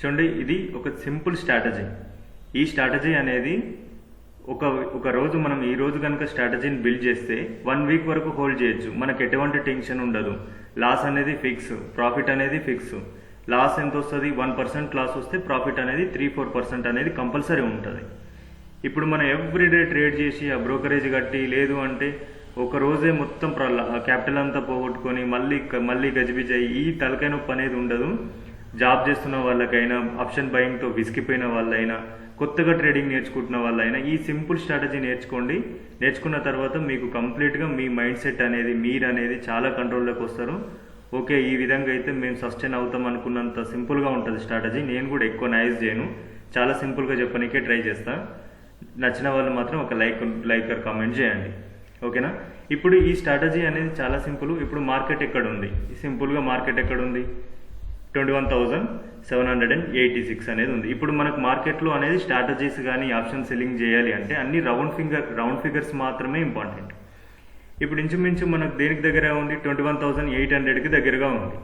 చూడండి, ఇది ఒక సింపుల్ స్ట్రాటజీ. ఈ స్ట్రాటజీ అనేది ఒక రోజు మనం ఈ రోజు కనుక స్ట్రాటజీని బిల్డ్ చేస్తే 1 వీక్ వరకు హోల్డ్ చేయొచ్చు. మనకు ఎటువంటి టెన్షన్ ఉండదు. లాస్ అనేది ఫిక్స్, ప్రాఫిట్ అనేది ఫిక్స్. లాస్ ఎంత వస్తుంది? 1% లాస్ వస్తే ప్రాఫిట్ అనేది 3-4% అనేది కంపల్సరీ ఉంటుంది. ఇప్పుడు మనం ఎవ్రీడే ట్రేడ్ చేసి ఆ బ్రోకరేజ్ కట్టి, లేదు అంటే ఒక రోజే మొత్తం క్యాపిటల్ అంతా పోగొట్టుకొని మళ్ళీ గజిబిజి అయ్యి ఈ తలకాయ నొప్పి అనేది ఉండదు. జాబ్ చేస్తున్న వాళ్ళకైనా, ఆప్షన్ బయింగ్తో విసిగిపోయిన వాళ్ళైనా, కొత్తగా ట్రేడింగ్ నేర్చుకుంటున్న వాళ్ళైనా ఈ సింపుల్ స్ట్రాటజీ నేర్చుకోండి. నేర్చుకున్న తర్వాత మీకు కంప్లీట్గా మీ మైండ్ సెట్ అనేది, మీరు అనేది చాలా కంట్రోల్లోకి వస్తారు. ఓకే, ఈ విధంగా అయితే మేము సస్టైన్ అవుతాం అనుకున్నంత సింపుల్గా ఉంటుంది స్ట్రాటజీ. నేను కూడా ఎక్కువ నైజ్ చేయను, చాలా సింపుల్గా చెప్పడానికే ట్రై చేస్తాను. నచ్చిన వాళ్ళు మాత్రం ఒక లైక్ కామెంట్ చేయండి, ఓకేనా? ఇప్పుడు ఈ స్ట్రాటజీ అనేది చాలా సింపుల్. ఇప్పుడు మార్కెట్ ఎక్కడ ఉంది? సింపుల్గా మార్కెట్ ఎక్కడ ఉంది? 21,786 అనేది ఉంది. ఇప్పుడు మనకు మార్కెట్లో అనేది స్ట్రాటజీస్ కానీ ఆప్షన్ సెల్లింగ్ చేయాలి అంటే అన్ని రౌండ్ ఫిగర్స్ మాత్రమే ఇంపార్టెంట్. ఇప్పుడు ఇంచుమించు మనకు దేనికి దగ్గర ఉంది? 21,800కి దగ్గరగా ఉంది.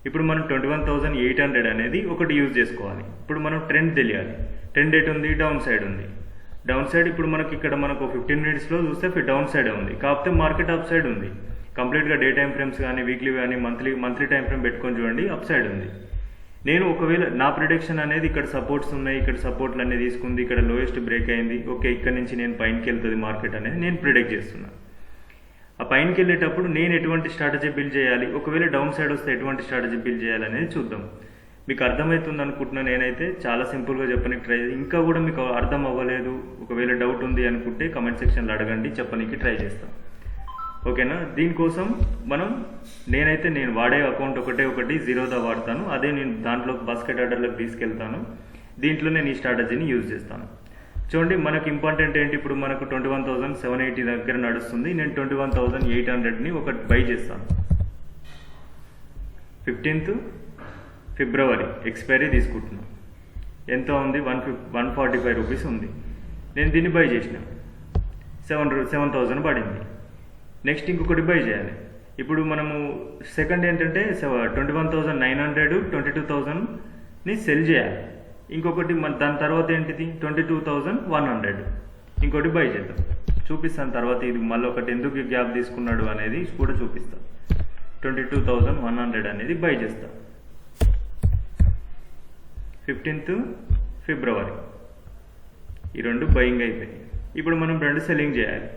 ఇప్పుడు మనం 21,800 అనేది ఒకటి యూజ్ చేసుకోవాలి. ఇప్పుడు మనం ట్రెండ్ తెలియాలి. ట్రెండ్ ఎటు ఉంది? డౌన్ సైడ్ ఉంది. డౌన్ సైడ్ ఇప్పుడు మనకి ఇక్కడ మనకు 15 మినిట్స్లో చూస్తే డౌన్ సైడ్ ఉంది. కాకపోతే మార్కెట్ అప్ సైడ్ ఉంది. కంప్లీట్గా డే టైం ఫ్రేమ్స్ కానీ, వీక్లీ కానీ, మంత్లీ టైం ఫ్రేమ్ పెట్టుకొని చూడండి, అప్ సైడ్ ఉంది. నేను ఒకవేళ నా ప్రిడిక్షన్ అనేది ఇక్కడ సపోర్ట్స్ ఉన్నాయి, ఇక్కడ సపోర్ట్లు అన్నీ తీసుకుంది, ఇక్కడ లోయెస్ట్ బ్రేక్ అయింది, ఓకే ఇక్కడ నుంచి నేను పైనకి వెళ్తుంది మార్కెట్ అనేది నేను ప్రిడిక్ట్ చేస్తున్నాను. ఆ పైనకి వెళ్ళేటప్పుడు నేను ఎటువంటి స్ట్రాటజీ బిల్డ్ చేయాలి, ఒకవేళ డౌన్ సైడ్ వస్తే ఎటువంటి స్ట్రాటజీ బిల్డ్ చేయాలి అనేది చూద్దాం. మీకు అర్థమవుతుంది అనుకుంటున్నాను. నేనైతే చాలా సింపుల్గా చెప్పడానికి ట్రై చేసి, ఇంకా కూడా మీకు అర్థం అవ్వలేదు, ఒకవేళ డౌట్ ఉంది అనుకుంటే కమెంట్ సెక్షన్లో అడగండి, చెప్పడానికి ట్రై చేస్తాను, ఓకేనా? దీనికోసం నేను వాడే అకౌంట్ ఒకటి జీరోదా వాడతాను. అదే నేను దాంట్లో బాస్కెట్ ఆర్డర్లోకి తీసుకెళ్తాను. దీంట్లో నేను ఈ స్ట్రాటజీని యూజ్ చేస్తాను. చూడండి, మనకు ఇంపార్టెంట్ ఏంటి? ఇప్పుడు మనకు 21,780 దగ్గర నడుస్తుంది. నేను 21,800ని ఒకటి బై చేస్తాను. 15th ఫిబ్రవరి ఎక్స్పైరీ తీసుకుంటున్నాను. ఎంత ఉంది? 145 రూపీస్ ఉంది. నేను దీన్ని బై చేసిన 7,000 పడింది. నెక్స్ట్ ఇంకొకటి బై చేయాలి. ఇప్పుడు మనము సెకండ్ ఏంటంటే 21,900, 22,000ని సెల్ చేయాలి. ఇంకొకటి దాని తర్వాత ఏంటిది? 22,100 ఇంకోటి బై చేద్దాం. చూపిస్తాను తర్వాత. ఇది మళ్ళీ ఒకటి ఎందుకు గ్యాప్ తీసుకున్నాడు అనేది కూడా చూపిస్తాను. 22,100 అనేది బై చేస్తాం. 15th ఫిబ్రవరి ఈ రెండు బయింగ్ అయిపోయాయి. ఇప్పుడు మనం రెండు సెల్లింగ్ చేయాలి.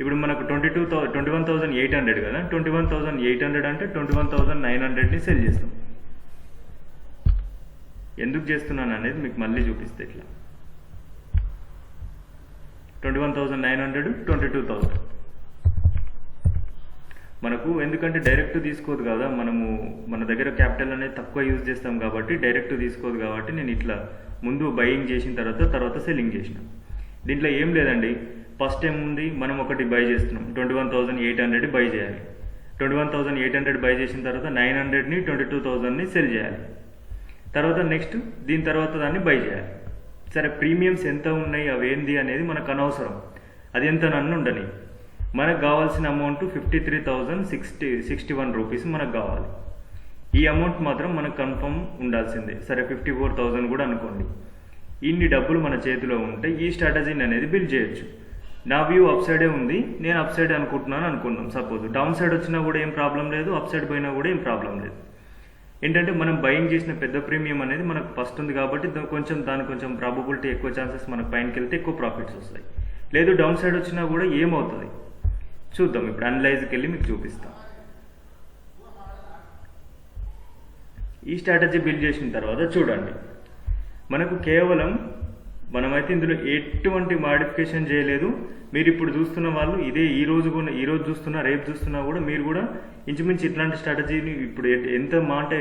ఇప్పుడు మనకు 21,800 కదా, 21,800 అంటే 21,900ని సెల్ చేస్తాం. ఎందుకు చేస్తున్నాను అనేది మీకు మళ్ళీ చూపిస్తే ఇట్లా 21,900, 22,000 మనకు ఎందుకంటే డైరెక్ట్ తీసుకోదు కదా, మన దగ్గర క్యాపిటల్ అనేది తక్కువ యూజ్ చేస్తాం కాబట్టి డైరెక్ట్ తీసుకోదు కాబట్టి నేను ఇట్లా ముందు బయింగ్ చేసిన తర్వాత సెల్లింగ్ చేసిన. దీంట్లో ఏం లేదండి, ఫస్ట్ ఏముంది, మనం ఒకటి బై చేస్తున్నాం, 21,800 బై చేయాలి. 21,800 బై చేసిన తర్వాత 900ని 22,000ని సెల్ చేయాలి. తర్వాత నెక్స్ట్ దీని తర్వాత దాన్ని బై చేయాలి. సరే, ప్రీమియమ్స్ ఎంత ఉన్నాయి అవి ఏంది అనేది మనకు అనవసరం, అది ఎంత నన్ను ఉండని. మనకు కావాల్సిన అమౌంట్ 53,061 రూపీస్ మనకు కావాలి. ఈ అమౌంట్ మాత్రం మనకు కన్ఫర్మ్ ఉండాల్సిందే. సరే, 54,000 కూడా అనుకోండి. ఇన్ని డబ్బులు మన చేతిలో ఉంటే ఈ స్ట్రాటజీని అనేది బిల్డ్ చేయొచ్చు. నా వ్యూ అప్ సైడే ఉంది, నేను అప్ సైడ్ అనుకుందాం. సపోజ్ డౌన్ సైడ్ వచ్చినా కూడా ఏం ప్రాబ్లం లేదు, అప్ సైడ్ పోయినా కూడా ఏం ప్రాబ్లం లేదు. ఏంటంటే మనం బయింగ్ చేసిన పెద్ద ప్రీమియం అనేది మనకు ఫస్ట్ ఉంది కాబట్టి దాని కొంచెం ప్రాబబిలిటీ ఎక్కువ, ఛాన్సెస్ మనకు పైనకి వెళ్తే ఎక్కువ ప్రాఫిట్స్ వస్తాయి. లేదు డౌన్ సైడ్ వచ్చినా కూడా ఏమవుతుంది చూద్దాం. ఇప్పుడు అనలైజ్కి వెళ్ళి మీకు చూపిస్తాం. ఈ స్ట్రాటజీ బిల్డ్ చేసిన తర్వాత చూడండి, మనకు కేవలం మనమైతే ఇందులో ఎటువంటి మాడిఫికేషన్ చేయలేదు. మీరు ఇప్పుడు చూస్తున్న వాళ్ళు ఇదే ఈ రోజు చూస్తున్నా, రేపు చూస్తున్నా కూడా మీరు కూడా ఇంచుమించు ఇట్లాంటి స్ట్రాటజీని ఇప్పుడు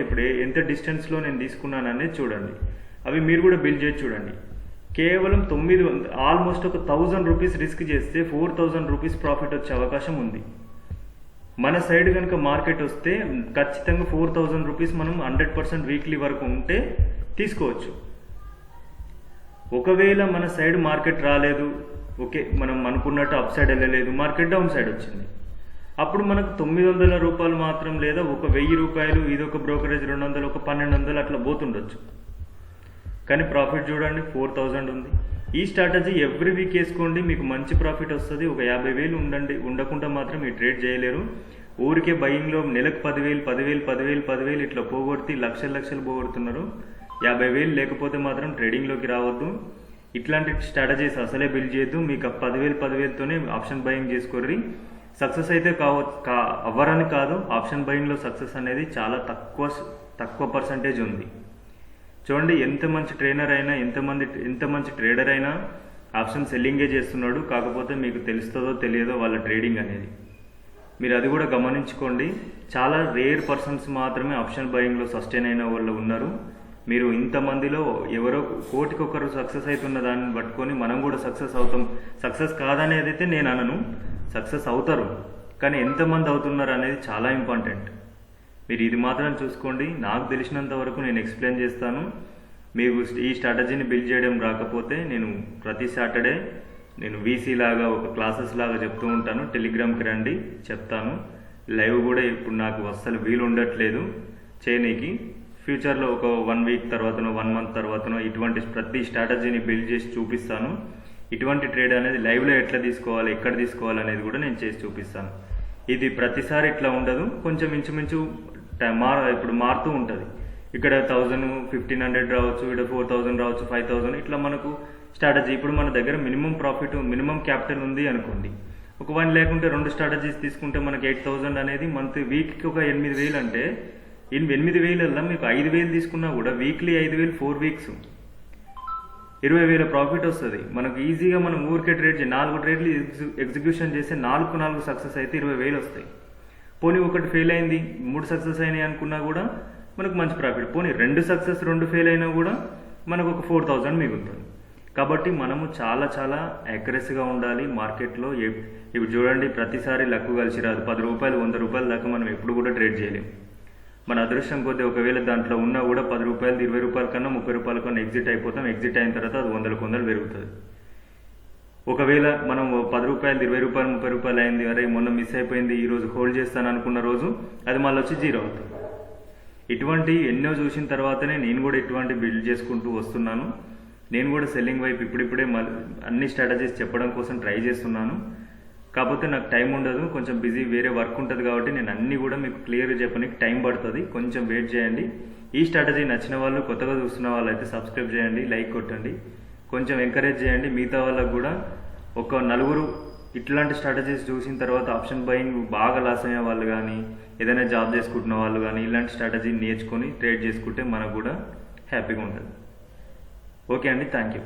ఇప్పుడు ఎంత డిస్టెన్స్లో నేను తీసుకున్నాను అనేది చూడండి. అవి మీరు కూడా బిల్డ్ చేసి చూడండి. కేవలం 900, ఆల్మోస్ట్ ఒక 1,000 రూపీస్ రిస్క్ చేస్తే 4,000 రూపీస్ ప్రాఫిట్ వచ్చే అవకాశం ఉంది. మన సైడ్ కనుక మార్కెట్ వస్తే ఖచ్చితంగా 4,000 రూపీస్ మనం 100% వీక్లీ వరకు ఉంటే తీసుకోవచ్చు. ఒకవేళ మన సైడ్ మార్కెట్ రాలేదు, ఓకే మనం అనుకున్నట్టు అప్ సైడ్ వెళ్ళలేదు, మార్కెట్ డౌన్ సైడ్ వచ్చింది, అప్పుడు మనకు 900 రూపాయలు మాత్రం లేదా ఒక 1,000 రూపాయలు, ఇదొక బ్రోకరేజ్ 200, ఒక 1,200 అట్లా పోతుండొచ్చు. కానీ ప్రాఫిట్ చూడండి 4000 ఉంది. ఈ స్ట్రాటజీ ఎవ్రీ వీక్ వేసుకోండి, మీకు మంచి ప్రాఫిట్ వస్తుంది. ఒక 50,000 ఉండకుండా మాత్రం ఈ ట్రేడ్ చేయలేరు. ఊరికే బయింగ్లో నెలకు 10,000 ఇట్లా పోగొడితే లక్షలు పోగొడుతున్నారు. 50,000 లేకపోతే మాత్రం ట్రేడింగ్లోకి రావద్దు. ఇట్లాంటి స్ట్రాటజీస్ అసలే బిల్డ్ చేయొద్దు. మీకు 10,000తోనే ఆప్షన్ బయింగ్ చేసుకోర్రి. సక్సెస్ అయితే అవ్వరని కాదు, ఆప్షన్ బయింగ్లో సక్సెస్ అనేది చాలా తక్కువ పర్సంటేజ్ ఉంది. చూడండి, ఎంత మంచి ట్రైనర్ అయినా ఎంత మంచి ట్రేడర్ అయినా ఆప్షన్ సెల్లింగే చేస్తున్నాడు. కాకపోతే మీకు తెలుస్తుందో తెలియదో వాళ్ళ ట్రేడింగ్ అనేది. మీరు అది కూడా గమనించుకోండి. చాలా రేర్ పర్సన్స్ మాత్రమే ఆప్షన్ బయింగ్లో సస్టైన్ అయిన వాళ్ళు ఉన్నారు. మీరు ఇంతమందిలో ఎవరో కోటికొకరు సక్సెస్ అవుతున్న దాన్ని పట్టుకొని మనం కూడా సక్సెస్ అవుతాం. సక్సెస్ కాదనేది అయితే నేను అనను, సక్సెస్ అవుతారు. కానీ ఎంతమంది అవుతున్నారు అనేది చాలా ఇంపార్టెంట్. మీరు ఇది మాత్రం చూసుకోండి. నాకు తెలిసినంత వరకు నేను ఎక్స్ప్లెయిన్ చేస్తాను. మీకు ఈ స్ట్రాటజీని బిల్డ్ చేయడం రాకపోతే నేను ప్రతి సాటర్డే నేను వీసీ లాగా ఒక క్లాసెస్ లాగా చెప్తూ ఉంటాను. టెలిగ్రామ్కి రండి, చెప్తాను. లైవ్ కూడా ఇప్పుడు నాకు అస్సలు వీలు ఉండట్లేదు చేయనీకి. ఫ్యూచర్లో ఒక 1 వీక్ తర్వాతనో 1 మంత్ తర్వాతనో ఇటువంటి ప్రతి స్ట్రాటజీని బిల్డ్ చేసి చూపిస్తాను. ఇటువంటి ట్రేడ్ అనేది లైవ్లో ఎట్లా తీసుకోవాలి, ఎక్కడ తీసుకోవాలి అనేది కూడా నేను చేసి చూపిస్తాను. ఇది ప్రతిసారి ఇట్లా ఉండదు, కొంచెం ఇంచుమించు ఇప్పుడు మారుతూ ఉంటుంది. ఇక్కడ 1000, 1500 రావచ్చు, ఇక్కడ 4000 రావచ్చు, 5000 ఇట్లా మనకు స్ట్రాటజీ. ఇప్పుడు మన దగ్గర మినిమం క్యాపిటల్ ఉంది అనుకోండి. ఒక 1 లేకుంటే 2 స్ట్రాటజీస్ తీసుకుంటే మనకి 8000 అనేది మంత్ వీక్కి ఒక 8000 అంటే 8000 మీకు 5000 తీసుకున్నా కూడా వీక్లీ 5000 4 వీక్స్ 20,000 ప్రాఫిట్ వస్తుంది మనకు. ఈజీగా మనం ఊరికే ట్రేడ్ 4 ట్రేడ్లు ఎగ్జిక్యూషన్ చేస్తే 4 సక్సెస్ అయితే 20,000 వస్తాయి. పోనీ ఒకటి ఫెయిల్ అయింది, 3 సక్సెస్ అయినాయి అనుకున్నా కూడా మనకు మంచి ప్రాఫిట్. పోనీ 2 సక్సెస్ 2 ఫెయిల్ అయినా కూడా మనకు ఒక 4000 మిగులుతుంది. కాబట్టి మనము చాలా యాక్యురసీగా ఉండాలి మార్కెట్లో. ఇప్పుడు చూడండి, ప్రతిసారి లక్కు కలిసి రాదు. 10 రూపాయలు 100 రూపాయల దాకా మనం ఎప్పుడు కూడా ట్రేడ్ చేయలేము. మన అదృష్టం కొద్దీ ఒకవేళ దాంట్లో ఉన్నా కూడా 10 రూపాయలు 20 రూపాయల కన్నా 30 రూపాయల కన్నా ఎగ్జిట్ అయిపోతాం. ఎగ్జిట్ అయిన తర్వాత అది 100 పెరుగుతుంది. ఒకవేళ మనం 10 రూపాయలు 20 రూపాయలు 30 రూపాయలు అయింది, అరే మొన్న మిస్ అయిపోయింది, ఈ రోజు హోల్డ్ చేస్తాను అనుకున్న రోజు అది మళ్ళీ వచ్చి 0 అవుతుంది. ఇటువంటి ఎన్నో చూసిన తర్వాతనే నేను కూడా ఇటువంటి బిల్డ్ చేసుకుంటూ వస్తున్నాను. నేను కూడా సెల్లింగ్ వైపు ఇప్పుడిప్పుడే అన్ని స్ట్రాటజీస్ చెప్పడం కోసం ట్రై చేస్తున్నాను. కాకపోతే నాకు టైం ఉండదు, కొంచెం బిజీ, వేరే వర్క్ ఉంటుంది. కాబట్టి నేను అన్నీ కూడా మీకు క్లియర్గా చెప్పడానికి టైం పడుతుంది. కొంచెం వెయిట్ చేయండి. ఈ స్ట్రాటజీ నచ్చిన వాళ్ళు, కొత్తగా చూస్తున్న వాళ్ళు అయితే సబ్స్క్రైబ్ చేయండి, లైక్ కొట్టండి, కొంచెం ఎంకరేజ్ చేయండి. మిగతా వాళ్ళకు కూడా ఒక 4 ఇట్లాంటి స్ట్రాటజీస్ చూసిన తర్వాత ఆప్షన్ బయింగ్ బాగా లాస్ అయ్యే వాళ్ళు కానీ, ఏదైనా జాబ్ చేసుకుంటున్న వాళ్ళు కానీ ఇలాంటి స్ట్రాటజీ నేర్చుకొని ట్రేడ్ చేసుకుంటే మనకు కూడా హ్యాపీగా ఉంటుంది. ఓకే అండి, థ్యాంక్ యూ.